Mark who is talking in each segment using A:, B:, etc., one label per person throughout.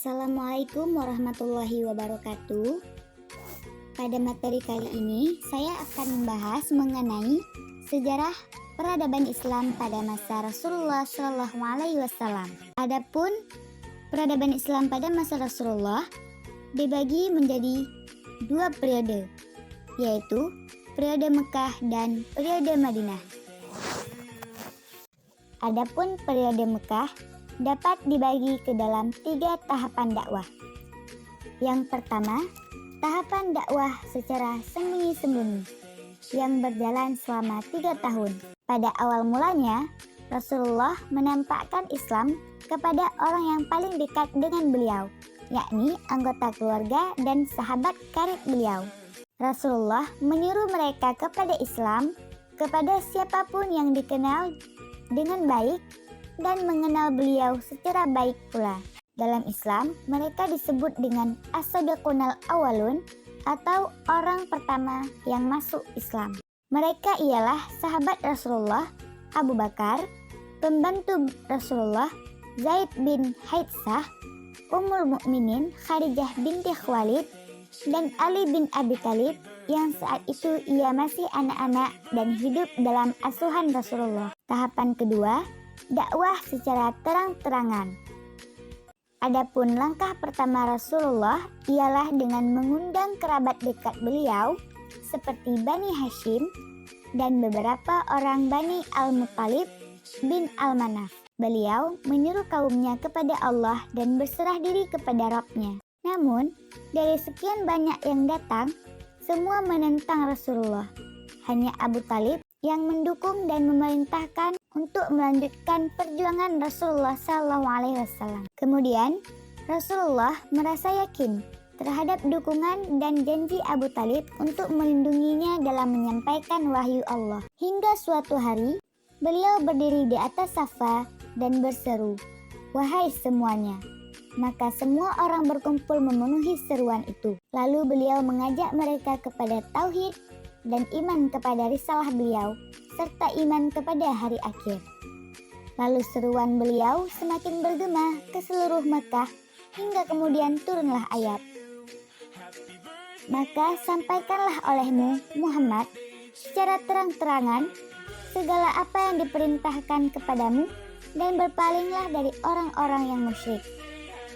A: Assalamualaikum warahmatullahi wabarakatuh. Pada materi kali ini, saya akan membahas mengenai sejarah peradaban Islam pada masa Rasulullah Shallallahu Alaihi Wasallam. Adapun peradaban Islam pada masa Rasulullah dibagi menjadi dua periode, yaitu periode Mekah dan periode Madinah. Adapun periode Mekah dapat dibagi ke dalam 3 tahapan dakwah. Yang pertama, tahapan dakwah secara sembunyi-sembunyi yang berjalan selama 3 tahun. Pada awal mulanya, Rasulullah menampakkan Islam kepada orang yang paling dekat dengan beliau, yakni anggota keluarga dan sahabat karib beliau. Rasulullah menyuruh mereka kepada Islam kepada siapapun yang dikenal dengan baik dan mengenal beliau secara baik pula. Dalam Islam, mereka disebut dengan as-sadiqunal awalun atau orang pertama yang masuk Islam. Mereka ialah sahabat Rasulullah Abu Bakar, pembantu Rasulullah Zaid bin Haitsah, Ummul Mukminin Khadijah binti Khuwailid, dan Ali bin Abi Thalib yang saat itu ia masih anak-anak dan hidup dalam asuhan Rasulullah. Tahapan kedua, dakwah secara terang-terangan. Adapun langkah pertama Rasulullah ialah dengan mengundang kerabat dekat beliau seperti Bani Hashim dan beberapa orang Bani Al-Muttalib bin Al-Manaf. Beliau menyuruh kaumnya kepada Allah dan berserah diri kepada Rabb-nya. Namun, dari sekian banyak yang datang, semua menentang Rasulullah. Hanya Abu Talib yang mendukung dan memerintahkan untuk melanjutkan perjuangan Rasulullah SAW. Kemudian, Rasulullah merasa yakin terhadap dukungan dan janji Abu Talib untuk melindunginya dalam menyampaikan wahyu Allah. Hingga suatu hari, beliau berdiri di atas Safa dan berseru, "Wahai semuanya!" Maka semua orang berkumpul memenuhi seruan itu. Lalu beliau mengajak mereka kepada tauhid dan iman kepada risalah beliau, serta iman kepada hari akhir. Lalu seruan beliau semakin bergema ke seluruh Mekah, hingga kemudian turunlah ayat. Maka sampaikanlah olehmu, Muhammad, secara terang-terangan, segala apa yang diperintahkan kepadamu, dan berpalinglah dari orang-orang yang musyrik.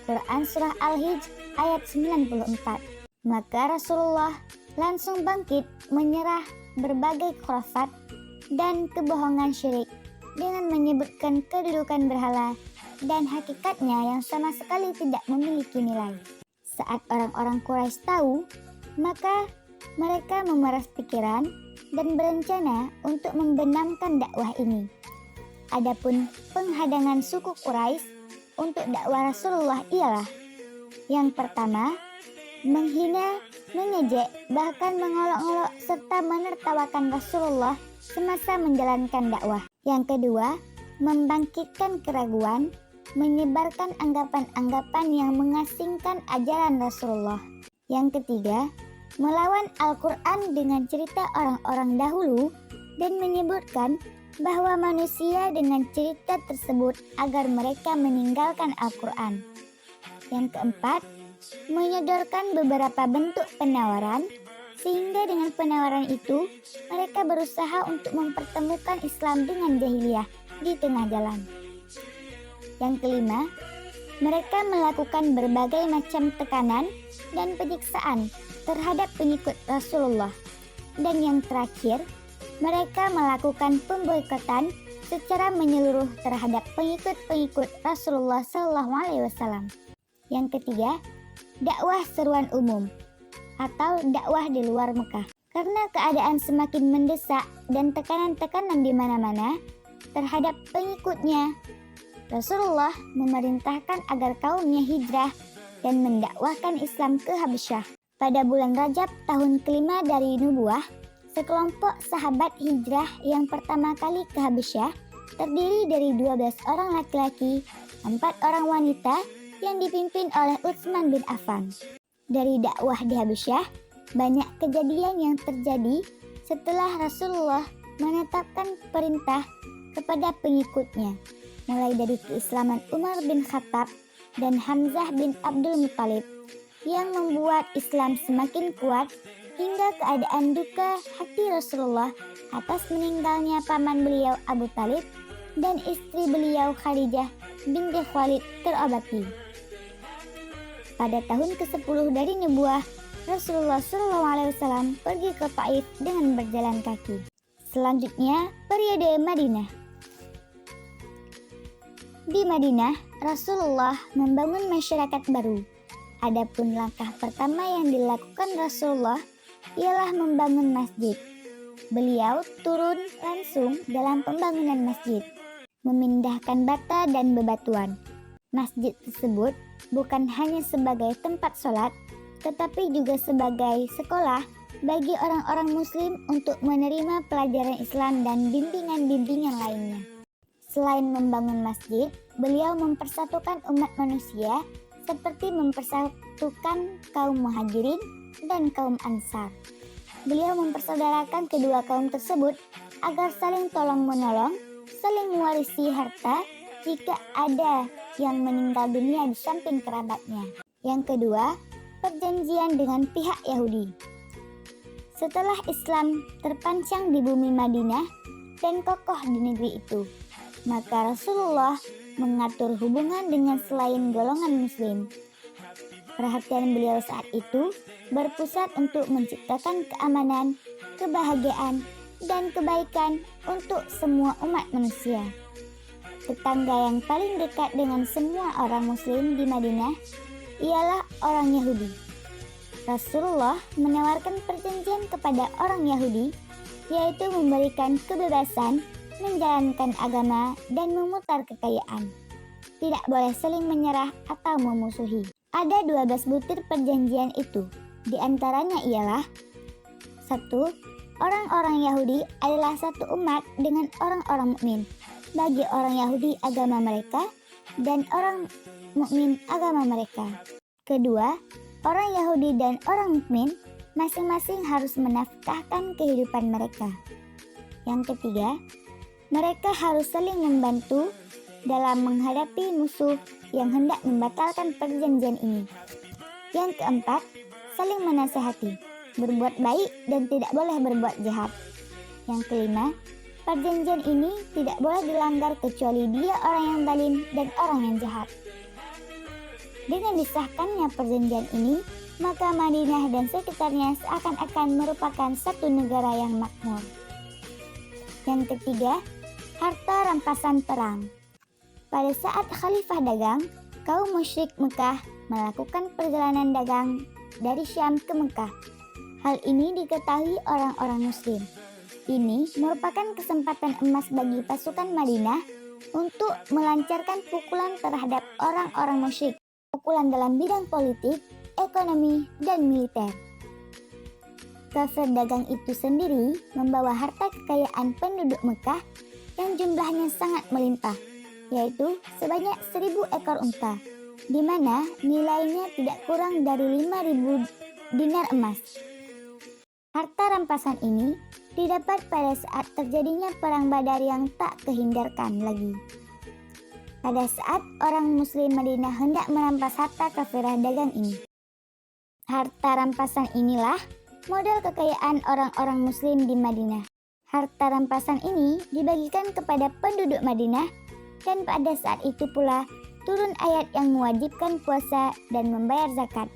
A: Quran Surah Al-Hijr ayat 94. Maka Rasulullah langsung bangkit menyerah berbagai khurafat dan kebohongan syirik dengan menyebutkan kedudukan berhala dan hakikatnya yang sama sekali tidak memiliki nilai. Saat orang-orang Quraisy tahu, maka mereka memeras pikiran dan berencana untuk membenamkan dakwah ini. Adapun penghadangan suku Quraisy untuk dakwah Rasulullah ialah: yang pertama, menghina, mengejek, bahkan mengolok-olok serta menertawakan Rasulullah semasa menjalankan dakwah. Yang kedua, membangkitkan keraguan, menyebarkan anggapan-anggapan yang mengasingkan ajaran Rasulullah. Yang ketiga, melawan Al-Quran dengan cerita orang-orang dahulu dan menyebutkan bahwa manusia dengan cerita tersebut agar mereka meninggalkan Al-Quran. Yang keempat, menyodorkan beberapa bentuk penawaran, sehingga dengan penawaran itu mereka berusaha untuk mempertemukan Islam dengan jahiliyah di tengah jalan. Yang kelima, mereka melakukan berbagai macam tekanan dan penyiksaan terhadap pengikut Rasulullah. Dan yang terakhir, mereka melakukan pemboikotan secara menyeluruh terhadap pengikut-pengikut Rasulullah SAW. Yang ketiga, dakwah seruan umum atau dakwah di luar Mekah. Karena keadaan semakin mendesak dan tekanan-tekanan di mana-mana terhadap pengikutnya, Rasulullah memerintahkan agar kaumnya hijrah dan mendakwahkan Islam ke Habasyah. Pada bulan Rajab tahun kelima dari nubuah, sekelompok sahabat hijrah yang pertama kali ke Habasyah terdiri dari 12 orang laki-laki, 4 orang wanita yang dipimpin oleh Utsman bin Affan. Dari dakwah di Habasyah, banyak kejadian yang terjadi setelah Rasulullah menetapkan perintah kepada pengikutnya, mulai dari keislaman Umar bin Khattab dan Hamzah bin Abdul Muthalib yang membuat Islam semakin kuat hingga keadaan duka hati Rasulullah atas meninggalnya paman beliau Abu Talib dan istri beliau Khadijah binti Khalid terobati. Pada tahun ke-10 dari nubuah, Rasulullah SAW pergi ke Taif dengan berjalan kaki. Selanjutnya, periode Madinah. Di Madinah, Rasulullah membangun masyarakat baru. Adapun langkah pertama yang dilakukan Rasulullah ialah membangun masjid. Beliau turun langsung dalam pembangunan masjid, memindahkan bata dan bebatuan. Masjid tersebut bukan hanya sebagai tempat sholat, tetapi juga sebagai sekolah bagi orang-orang muslim untuk menerima pelajaran Islam dan bimbingan-bimbingan lainnya. Selain membangun masjid, beliau mempersatukan umat manusia seperti mempersatukan kaum muhajirin dan kaum ansar. Beliau mempersaudarakan kedua kaum tersebut agar saling tolong-menolong, saling mewarisi harta jika ada yang meninggal dunia di samping kerabatnya. Yang kedua, perjanjian dengan pihak Yahudi. Setelah Islam terpancang di bumi Madinah dan kokoh di negeri itu, maka Rasulullah mengatur hubungan dengan selain golongan muslim. Perhatian beliau saat itu berpusat untuk menciptakan keamanan, kebahagiaan, dan kebaikan untuk semua umat manusia. Tetangga yang paling dekat dengan semua orang muslim di Madinah ialah orang Yahudi. Rasulullah menawarkan perjanjian kepada orang Yahudi, yaitu memberikan kebebasan menjalankan agama dan memutar kekayaan. Tidak boleh saling menyerah atau memusuhi. Ada 12 butir perjanjian itu. Di antaranya ialah 1. Orang-orang Yahudi adalah satu umat dengan orang-orang mukmin. Bagi orang Yahudi agama mereka dan orang mukmin agama mereka. Kedua, orang Yahudi dan orang mukmin masing-masing harus menafkahkan kehidupan mereka. Yang ketiga, mereka harus saling membantu dalam menghadapi musuh yang hendak membatalkan perjanjian ini. Yang keempat, saling menasihati, berbuat baik dan tidak boleh berbuat jahat. Yang kelima, perjanjian ini tidak boleh dilanggar kecuali dia orang yang zalim dan orang yang jahat. Dengan disahkannya perjanjian ini, maka Madinah dan sekitarnya seakan-akan merupakan satu negara yang makmur. Yang ketiga, harta rampasan perang. Pada saat Khalifah dagang, kaum musyrik Mekah melakukan perjalanan dagang dari Syam ke Mekah. Hal ini diketahui orang-orang muslim. Ini merupakan kesempatan emas bagi pasukan Madinah untuk melancarkan pukulan terhadap orang-orang musyrik. Pukulan dalam bidang politik, ekonomi, dan militer. Kafir dagang itu sendiri membawa harta kekayaan penduduk Mekah yang jumlahnya sangat melimpah, yaitu sebanyak 1.000 ekor unta, di mana nilainya tidak kurang dari 5.000 dinar emas. Harta rampasan ini didapat pada saat terjadinya perang Badar yang tak kehindarkan lagi. Pada saat orang muslim Madinah hendak merampas harta kafirah dagang ini. Harta rampasan inilah modal kekayaan orang-orang muslim di Madinah. Harta rampasan ini dibagikan kepada penduduk Madinah dan pada saat itu pula turun ayat yang mewajibkan puasa dan membayar zakat.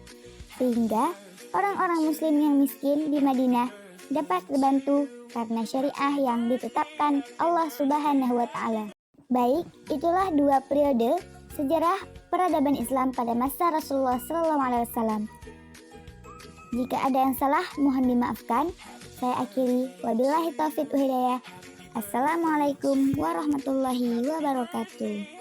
A: Sehingga orang-orang muslim yang miskin di Madinah dapat terbantu karena syariah yang ditetapkan Allah Subhanahu wa Ta'ala. Baik, itulah 2 periode sejarah peradaban Islam pada masa Rasulullah SAW. Jika ada yang salah, mohon dimaafkan. Saya akhiri. Wabillahi taufiq wal hidayah. Assalamualaikum warahmatullahi wabarakatuh.